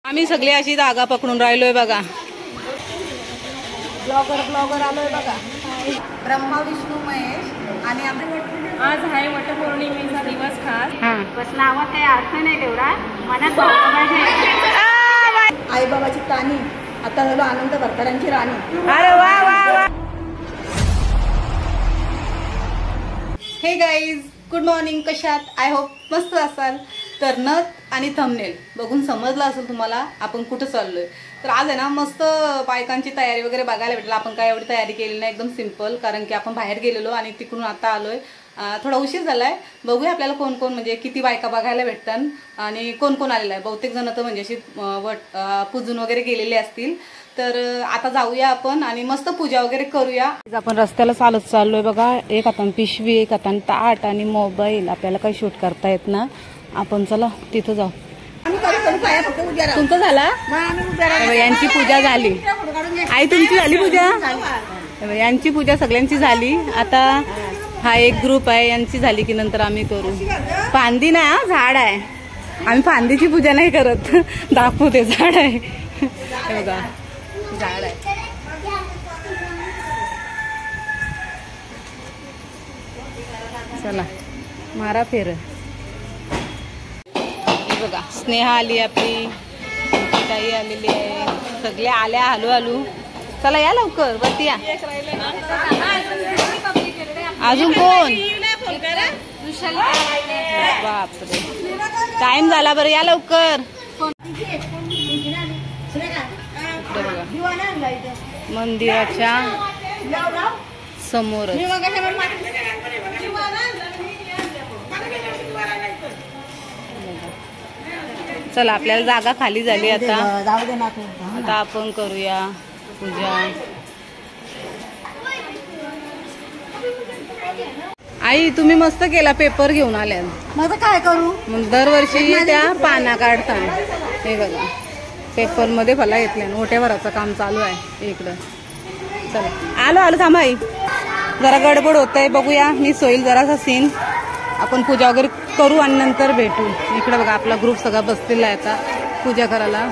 आम्ही सगळे अशी धागा पकडून राहिलोय बघा. ब्लॉगर आलोय बघा. ब्रह्मा विष्णू महेश आणि आज आहे वटपौर्णिमेचा दिवस खास. बस नावात काही अर्थ नाही तेवढा मनात आई बाबाची कानी आता झालो आनंद भरकरांची राणी. अरे वा वा वा. हे गाईज गुड मॉर्निंग. कशात? आय होप मस्त असाल. तर नथ आणि थंबनेल बघून समजलं असेल तुम्हाला आपण कुठं चाललोय. तर आज आहे ना मस्त बायकांची तयारी वगैरे बघायला भेटलं. आपण काय एवढी तयारी केली नाही, एकदम सिम्पल, कारण की आपण बाहेर गेलेलो आणि तिकडून आता आलोय. थोडा उशीर झालाय. बघूया आपल्याला कोण कोण म्हणजे किती बायका बघायला भेटतात आणि कोण कोण आलेला आहे. बहुतेक जण तर म्हणजे अशी पूजून वगैरे गेलेले असतील. तर आता जाऊया आपण आणि मस्त पूजा वगैरे करूया. आपण रस्त्याला चालत चाललोय बघा. एक हातान पिशवी, एक हातान ताट आणि मोबाईल. आपल्याला काही शूट करता येत ना. आपण चला तिथं जाऊ. तुमचं झाला? यांची पूजा झाली. आई तुमची झाली पूजा? यांची पूजा सगळ्यांची झाली. आता हा एक ग्रुप आहे, यांची झाली की नंतर आम्ही करू. फांदी ना झाड आहे. आम्ही फांदीची पूजा नाही करत. दाखवते झाड आहे बघा. झाड आहे. चला मारा फेर. बघा स्नेहा आली, आपली ताई आलेली आहे. सगळे आल्या हलू हलू. चला या लवकर वरती या. अजून कोण? बापरे टाइम झाला. बरं या लवकर. मंदिराच्या समोर चला आपल्याला जागा खाली झाली. आता आपण करूया पूजा. आई तुम्ही मस्त केला, पेपर घेऊन आल्या. मग काय करू? मग दरवर्षी त्या पाना काढतात. हे बघा पेपर मध्ये फला येतल्या. मोठ्या भराचं काम चालू आहे इकडं. चला आलो आलो. थांबा आई जरा गडबड होत आहे. बघूया मी सोईल जरासा सीन. आपण पूजा वगैरे करू आणि नंतर भेटू. इकडे बघा आपला ग्रुप सगळा बसलेला आहे आता पूजा करायला.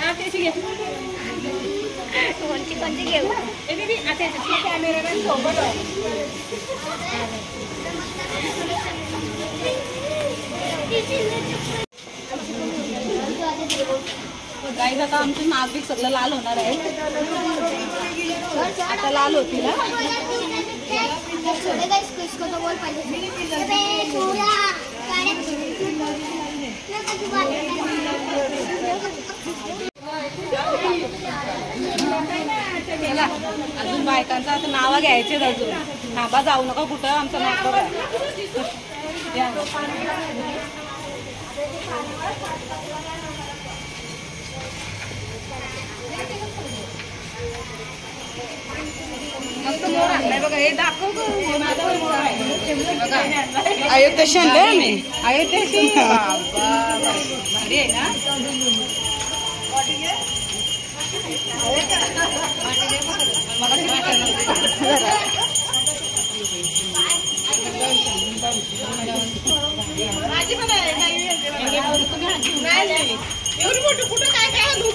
हा, त्याची घे. कोणती घेऊ? कॅमेरामॅन सोबत आहे. गाईज आता आमचं नाशिक सगळं लाल होणार आहे. आता लाल होती ना. अजून बायकांचं आता नावा घ्यायचे अजून. थांबा, जाऊ नका कुठं, आमचं नाव बघा. मस्त मोर आणलाय बघा. हे दाखव अयोध्येशी आणलंय मी. अयोध्येशी भारी आहे ना. एवढी मोठी कुठं काय काय आणू.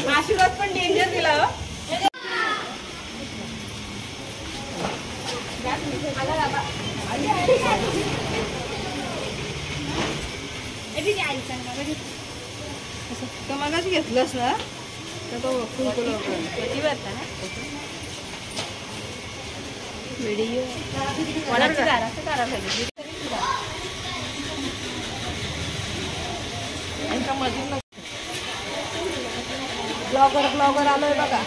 आशीर्वाद पण डेंजर दिला. मगाच घेतलंस ना व्हिडिओ ब्लॉगर आलोय बघा.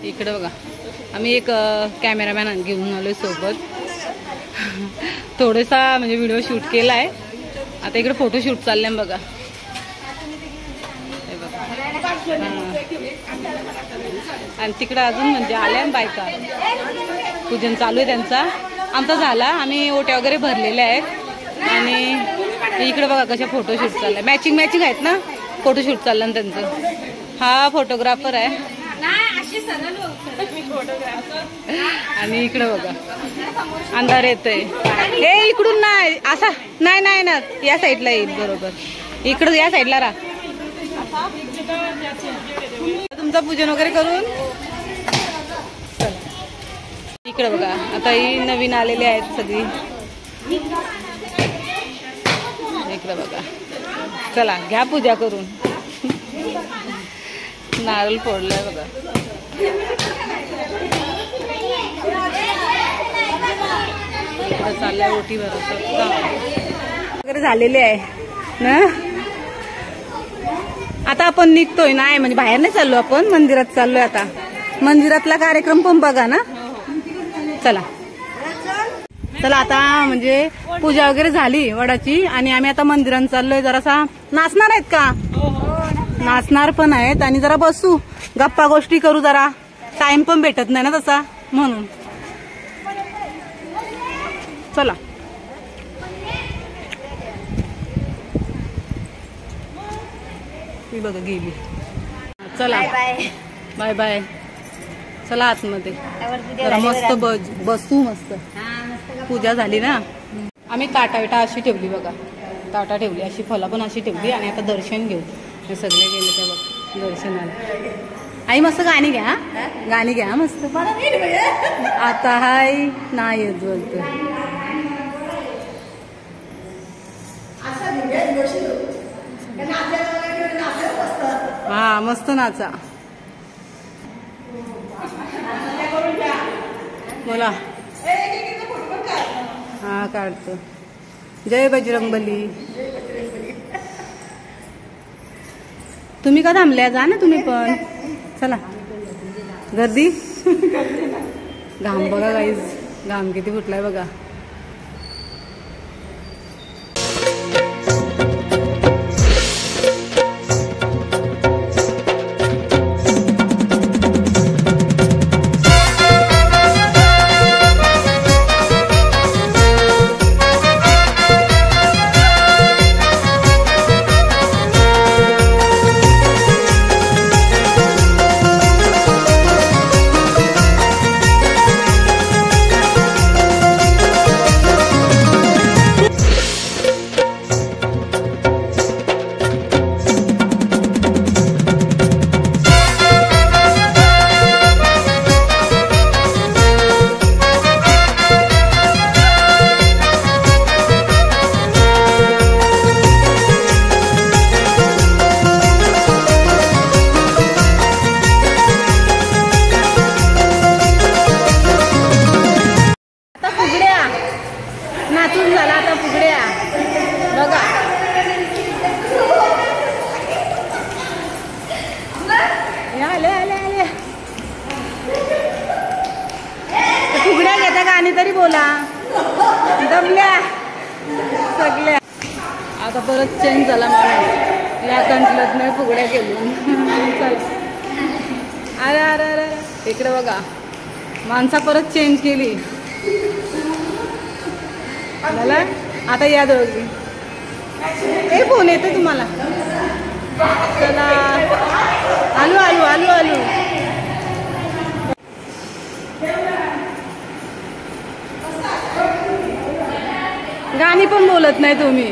इकडे बघा, आम्ही एक कॅमेरामॅन घेऊन आलोय सोबत. थोडासा म्हणजे व्हिडिओ शूट केलाय. आता इकडे फोटोशूट चाललंय बघा. आणि तिकडे अजून म्हणजे आल्या बायका. पूजन चालू आहे त्यांचा. आमचा झाला, आम्ही ओट्या वगैरे भरलेल्या आहेत. आणि इकडे बघा कशा फोटोशूट चाललाय. मॅचिंग आहेत ना, फोटोशूट चाललं ना त्यांचं. हा फोटोग्राफर आहे. आणि इकडे बघा अंधार येतोय. हे इकडून नाही, असा नाही ना, या साईडला येईल बरोबर. इकडं या साईडला राहा. तुमचं पूजन वगैरे करून इकडे बघा. आता ही नवीन आलेली आहेत सगळी. इकडे बघा. चला घ्या पूजा करून. नारळ फोडलाय बघा. इकडे चाललंय ओटी वगैरे झालेली आहे ना. आता आपण निघतोय नाही, म्हणजे बाहेर नाही चाललो आपण, मंदिरात चाललोय. आता मंदिरातला कार्यक्रम पण बघा ना. चला आता म्हणजे पूजा वगैरे झाली वडाची. आणि आम्ही आता मंदिरात चाललोय. जरासा नाचणार आहेत का? नाचणार पण आहेत. आणि जरा बसू, गप्पा गोष्टी करू. जरा टाइम पण भेटत नाही ना तसा, म्हणून चला. ती बघा गेली. चला बाय बाय. चला आतमध्ये जरा मस्त बसू. मस्त पूजा झाली ना. आम्ही ताटा अशी ठेवली बघा. ताटा ठेवली अशी, फळं पण अशी ठेवली. आणि आता दर्शन घेऊ. हे सगळे गेले त्या बघ दर्शनाला. आई मस्त गाणी घ्या, गाणी घ्या मस्त. आता हाय नाही येत बोलतो. हा मस्त नाचा. बोला हा काढतो. जय बजरंगबली. तुम्ही का थांबल्या? जा ना तुम्ही पण. चला. गर्दी. घाम बघा गाईज, घाम किती फुटलाय बघा. नाचून झाला आता फुगड्या बघा. आले आले आले. फुगड्या घेता गाणी तरी बोला. दमल्या सगळ्या. आता परत चेंज झाला माणूस. या कंटलत नाही फुगड्या घेऊन. अरे अरे अरे इकडे बघा, माणसा परत चेंज केली. मला आता या दोघी. हे फोन येतो तुम्हाला. चला आलू आलू आलू आलू. गाणी पण बोलत नाही तुम्ही.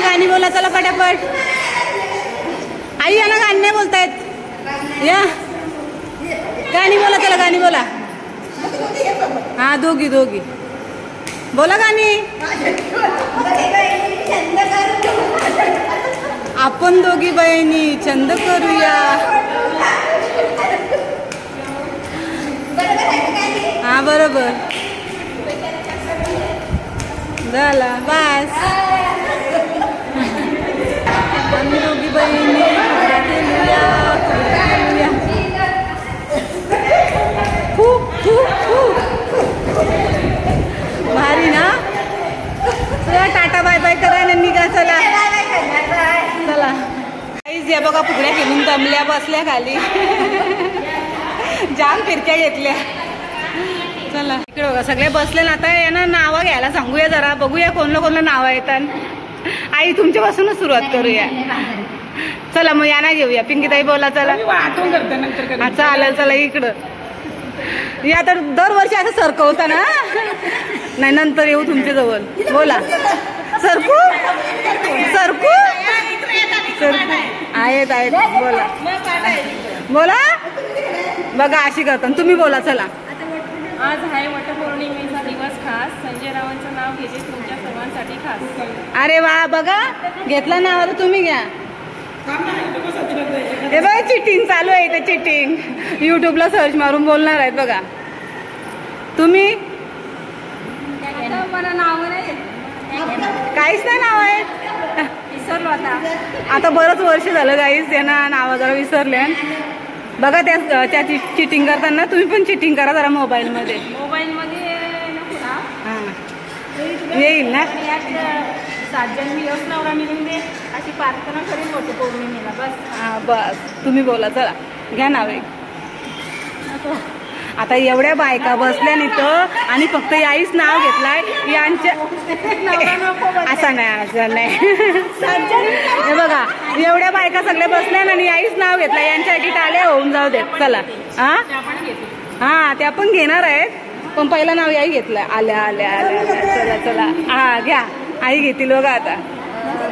गाणी बोला चला पटापट. आई या ना, गाणी नाही बोलतायत. या गाणी बोला, चला गाणी बोला. हा दोघी दोघी बोला गाणी. आपण दोघी बहिणी छंद करूया. हा बरोबर झाला बस. आम्ही दोघी बहिणी खूप खूप खूप भारी ना. चला टाटा बाय बाय करा ना, निघा चला चला. काहीच या बघा, फुगड्या घेऊन दमल्या, बसल्या खाली. जाम फिरक्या घेतल्या. चला इकडे बघा सगळे बसले ना. आता यांना नावं घ्यायला सांगूया जरा, बघूया कोणलं कोणलं नावं येतात. आई तुमच्यापासूनच सुरुवात करूया. चला मग यांना घेऊया. पिंकीताई बोला चला. हा चालेल चला इकडं या. तर दरवर्षी असं सरकवता ना. नाही नंतर येऊ तुमच्या जवळ. बोला सरकू सरकू सरकू. आहेत आहेत बोला बोला. बघा अशी करता. तुम्ही बोला चला. आज आहे वटपौर्णिमेचा दिवस खास. संजय रावांचं नाव घेते तुमच्या सर्वांसाठी खास. अरे वा बघा घेतलं नाव. आता तुम्ही घ्या. हे बघा चिटिंग चालू आहे इथे. चिटिंग युट्यूबला सर्च मारून बोलणार आहेत बघा. तुम्ही मला नाव नाही, काहीच नाही नाव आहे. विसरलो आता बरंच वर्ष झालं गाईस त्यांना नाव जरा विसरले. बघा त्या चिटिंग करताना तुम्ही पण चिटिंग करा जरा मोबाईलमध्ये. मोबाईलमध्ये नको ना. हां येईल ना. 7 जन्मी यश नवरा मिळून दे अशी प्रार्थना करेल वटपौर्णिमेला बस. हां बस तुम्ही बोला चला. घ्या नाव एक. आता एवढ्या बायका बसल्या इथं आणि फक्त याईच नाव घेतलाय. यांच्या असा नाही असं नाही. हे बघा एवढ्या बायका सगळ्या बसल्या आणि याईच नाव घेतलं. यांच्यासाठी टाळे होऊन जाऊ देत. चला हा हा त्या पण घेणार आहेत, पण पहिलं नाव याई घेतलंय. आल्या आल्या आल्या चला चला. हा घ्या. आई घेतील बघा आता.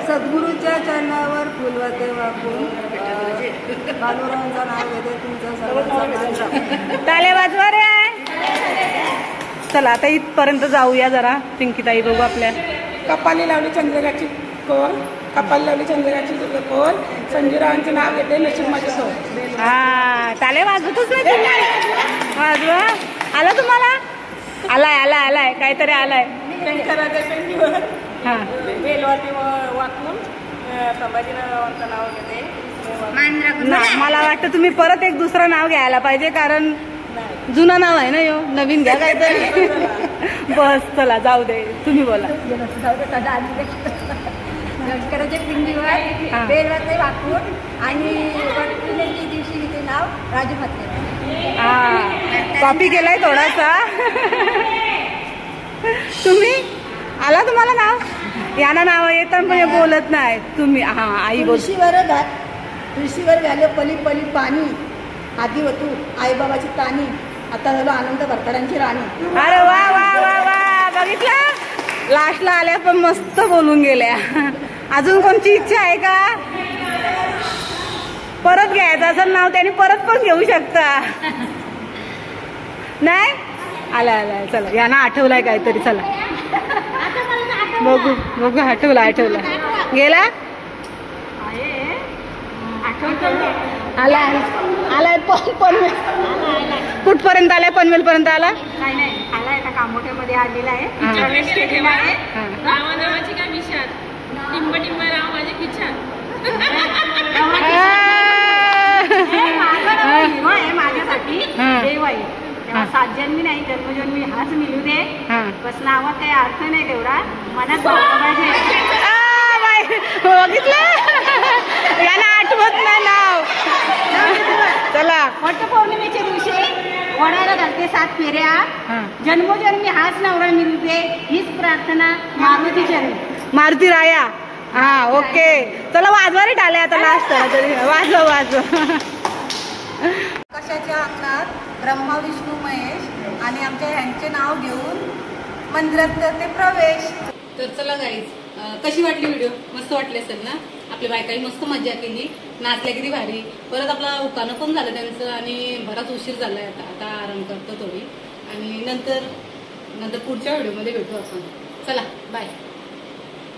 सद्गुरूच्या चरणावर फुलवते वाकून बालुरावांचं नाव घेते तुमचं सर्वांचं. टाळे वाजवा रे. चला आता इथपर्यंत जाऊया जरा. पिंकीताई बघू आपल्या. कपाली लावली चंद्रकाची कोर, कपाली लावली चंद्रकाची कोर, संजूरावांचं नाव घेते नशीब माझे तो. हा टाळे वाजवतच नाही तुम्ही. वाजवा. आला तुम्हाला? आलाय काहीतरी आलाय. शंकराच्या पिंडीवर हा बेलवाती वाकून संभाजीरावांचं नाव घेते. मला वाटतं तुम्ही परत एक दुसरं नाव घ्यायला पाहिजे, कारण जुनं नाव आहे ना यो. नवीन घ्या काहीतरी. बस चला जाऊ दे, तुम्ही बोला. शंकराच्या पिंडीवर बेलवाते वाकून आणि वटपौर्णिमेच्या दिवशी तिथे नाव राजू फातले. हा कॉपी केलाय थोडासा. तुम्ही आला तुम्हाला नाव? यांना नाव येतात पण हे बोलत नाही. तुम्ही हा आई बोल. तुळशीवर घाले पली पली पाणी, आधी होतू आईबाबाची ताणी, आता झालो आनंद भरतारांची राणी. अरे वा वा वा वा, बघितलं लास्टला आल्या पण मस्त बोलून गेल्या. अजून कोणची इच्छा आहे का? परत घ्यायचं असेल नाव त्याने परत पण घेऊ शकता. नाही आलाय चला. यांना आठवलाय काहीतरी. चला बघू आठवला गेला. आलाय पनवेल. कुठपर्यंत आलाय? पनवेल पर्यंत आला. नाही आलाय का कामोठ्यामध्ये आलेला आहे. प्रवेश केलेला आहे. रामाची काय विचार टिंब राव माझे किचन. माझ्यासाठी देव आहे. तेव्हा 7 जन्मी नाही जन्मजन्मी हाच मिळू दे. बस नावात काही अर्थ नाही तेवढा, मनात पाहिजे. बघितलं यांना आठवत नाही नाव. चला वटपौर्णिमेच्या दिवशी वडाला घालते 7 फेऱ्या, जन्मोजन्मी हाच नवरा मिळू दे, हीच प्रार्थना मारुती चरणी. मारुती राया. हा ओके चला वाजवा रे टाळे आता लास्ट तरी. वाजव. कशाच्या अंगणात ब्रह्मा विष्णू महेश आणि आमच्या ह्यांचे नाव घेऊन मंदिरात करते प्रवेश. तर चला गाईज, कशी वाटली व्हिडिओ? मस्त वाटली असेल ना? आपल्या बायकाही मस्त मजा केली, नाचल्या किती भारी. परत आपला उकाणं पण झालं त्यांचं आणि बराच उशीर झालाय. आता आराम करतो थोडी आणि नंतर पुढच्या व्हिडिओमध्ये भेटू आपण. चला बाय.